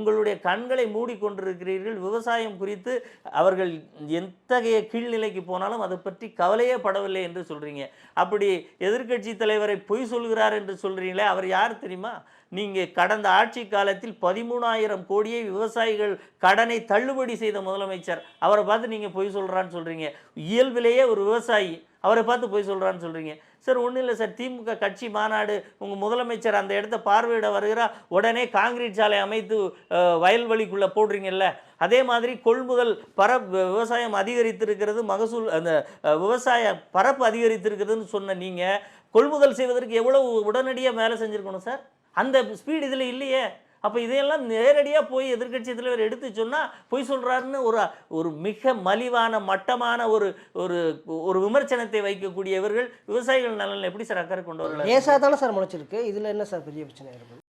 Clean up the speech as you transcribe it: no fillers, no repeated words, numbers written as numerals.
உங்களுடைய கண்களை மூடிக்கொண்டிருக்கிறீர்கள். விவசாயம் குறித்து அவர்கள் எத்தகைய கீழ்நிலைக்கு போனாலும் அதை பற்றி கவலையே படவில்லை என்று சொல்றீங்க. அப்படி எதிர்க்கட்சி தலைவரை பொய் சொல்கிறார் என்று சொல்றீங்களே, அவர் யார் தெரியுமா? நீங்க கடந்த ஆட்சி காலத்தில் 13,000 கோடியை விவசாயிகள் கடனை தள்ளுபடி செய்த முதலமைச்சர். அவரை பார்த்து நீங்க பொய் சொல்றான்னு சொல்றீங்க. இயல்பிலேயே ஒரு விவசாயி, அவரை பார்த்து பொய் சொல்றான்னு சொல்றீங்க. சார் ஒன்றும் இல்லை சார், திமுக கட்சி மாநாடு, உங்கள் முதலமைச்சர் அந்த இடத்த பார்வையிட வருகிறார், உடனே காங்கிரீட் சாலை அமைத்து வயல்வெளிக்குள்ளே போடுறீங்கல்ல. அதே மாதிரி கொள்முதல் விவசாயம் அதிகரித்திருக்கிறது, மகசூல் அந்த விவசாய பரப்பு அதிகரித்திருக்கிறதுன்னு சொன்ன நீங்கள் கொள்முதல் செய்வதற்கு எவ்வளவு உடனடியாக வேலை செஞ்சுருக்கணும் சார்? அந்த ஸ்பீடு இதில் இல்லையே. அப்போ இதையெல்லாம் நேரடியாக போய் எதிர்க்கட்சி தலைவர் எடுத்து சொன்னால் பொய் சொல்கிறாருன்னு ஒரு மிக மலிவான மட்டமான ஒரு விமர்சனத்தை வைக்கக்கூடியவர்கள் விவசாயிகள் நலனில் எப்படி சார் அக்கறை கொண்டு வரலாம்? ஏசா தானே சார் முளைச்சிருக்கு, இதில் என்ன சார் பெரிய பிரச்சனை இருக்குது?